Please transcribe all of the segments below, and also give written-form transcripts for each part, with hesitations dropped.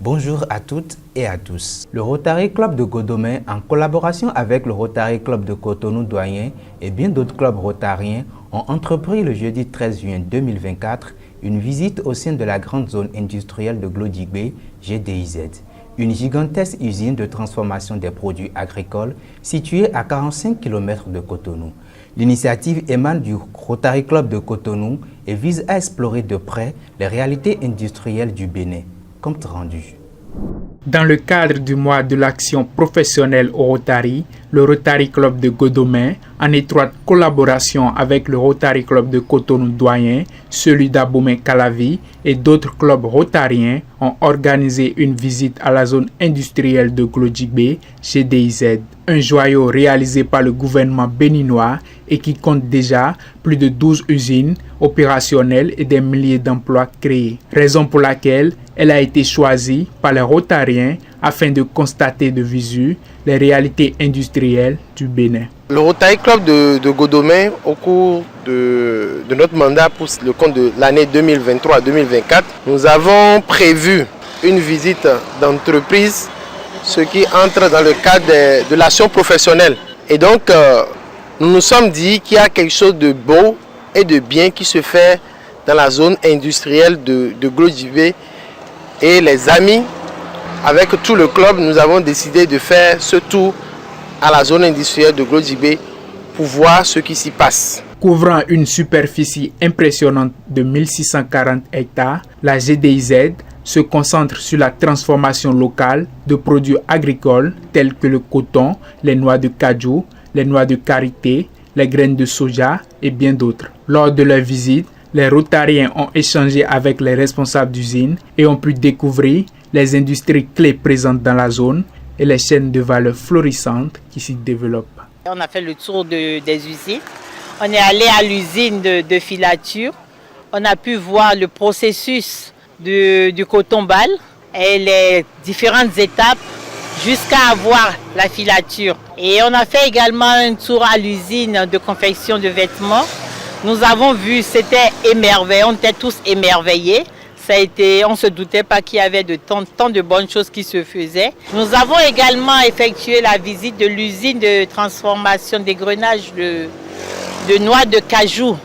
Bonjour à toutes et à tous. Le Rotary Club de Godomè, en collaboration avec le Rotary Club de Cotonou-Doyen et bien d'autres clubs rotariens, ont entrepris le jeudi 13 juin 2024 une visite au sein de la grande zone industrielle de Glodjibé, GDIZ, une gigantesque usine de transformation des produits agricoles située à 45 km de Cotonou. L'initiative émane du Rotary Club de Cotonou et vise à explorer de près les réalités industrielles du Bénin. Compte rendu. Dans le cadre du mois de l'action professionnelle au Rotary, le Rotary Club de Godomè, en étroite collaboration avec le Rotary Club de Cotonou-Doyen, celui d'Abomey-Calavi et d'autres clubs rotariens, ont organisé une visite à la zone industrielle de Glodjibé, GDIZ, un joyau réalisé par le gouvernement béninois et qui compte déjà plus de 12 usines opérationnelles et des milliers d'emplois créés. Raison pour laquelle elle a été choisie par les Rotariens afin de constater de visu les réalités industrielles du Bénin. Le Rotary Club de Godomè, au cours de notre mandat pour le compte de l'année 2023-2024, nous avons prévu une visite d'entreprise, ce qui entre dans le cadre de l'action professionnelle. Et donc, nous nous sommes dit qu'il y a quelque chose de beau et de bien qui se fait dans la zone industrielle de Glodjibé. Et les amis, avec tout le club, nous avons décidé de faire ce tour à la zone industrielle de Glodjibé pour voir ce qui s'y passe. Couvrant une superficie impressionnante de 1640 hectares, la GDIZ se concentre sur la transformation locale de produits agricoles tels que le coton, les noix de cajou, les noix de karité, les graines de soja et bien d'autres. Lors de leur visite, les Rotariens ont échangé avec les responsables d'usines et ont pu découvrir les industries clés présentes dans la zone et les chaînes de valeur florissantes qui s'y développent. On a fait le tour des usines. On est allé à l'usine de filature. On a pu voir le processus du coton-balle et les différentes étapes jusqu'à avoir la filature. Et on a fait également un tour à l'usine de confection de vêtements. Nous avons vu, c'était émerveillant, on était tous émerveillés. On ne se doutait pas qu'il y avait tant de bonnes choses qui se faisaient. Nous avons également effectué la visite de l'usine de transformation d'égrenage de noix de cajou.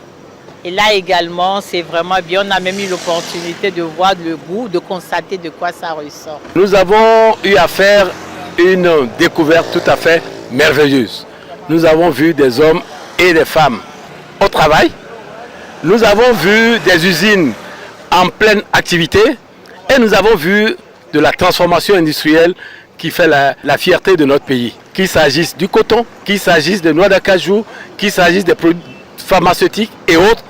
Et là également, c'est vraiment bien. On a même eu l'opportunité de voir le goût, de constater de quoi ça ressort. Nous avons eu à faire une découverte tout à fait merveilleuse. Nous avons vu des hommes et des femmes au travail. Nous avons vu des usines en pleine activité et nous avons vu de la transformation industrielle qui fait la fierté de notre pays. Qu'il s'agisse du coton, qu'il s'agisse des noix d'acajou, qu'il s'agisse des produits pharmaceutiques et autres,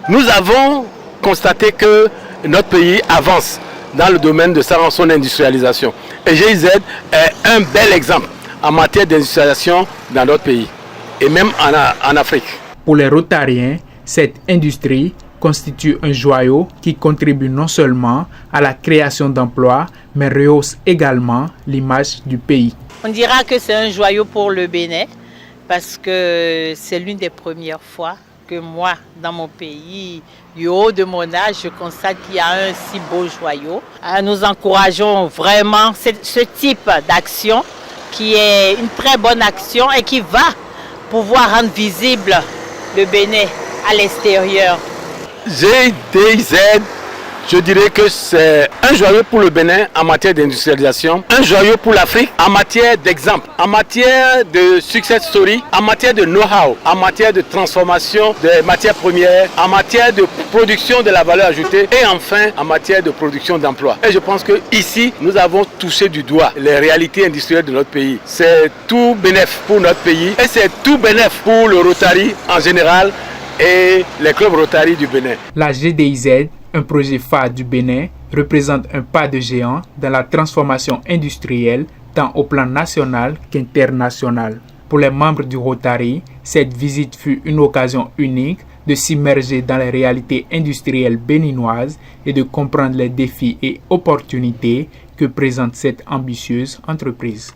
nous avons constaté que notre pays avance dans le domaine de son industrialisation. Et GIZ est un bel exemple en matière d'industrialisation dans notre pays et même en Afrique. Pour les Rotariens, cette industrie constitue un joyau qui contribue non seulement à la création d'emplois, mais rehausse également l'image du pays. On dira que c'est un joyau pour le Bénin parce que c'est l'une des premières fois que moi, dans mon pays, du haut de mon âge, je constate qu'il y a un si beau joyau. Nous encourageons vraiment ce type d'action qui est une très bonne action et qui va pouvoir rendre visible le Bénin à l'extérieur. GDIZ, je dirais que c'est un joyau pour le Bénin en matière d'industrialisation, un joyau pour l'Afrique en matière d'exemple, en matière de success story, en matière de know-how, en matière de transformation des matières premières, en matière de production de la valeur ajoutée et enfin en matière de production d'emplois. Et je pense qu'ici, nous avons touché du doigt les réalités industrielles de notre pays. C'est tout bénéf pour notre pays et c'est tout bénéf pour le Rotary en général et les clubs Rotary du Bénin. La GDIZ, un projet phare du Bénin, représente un pas de géant dans la transformation industrielle tant au plan national qu'international. Pour les membres du Rotary, cette visite fut une occasion unique de s'immerger dans les réalités industrielles béninoises et de comprendre les défis et opportunités que présente cette ambitieuse entreprise.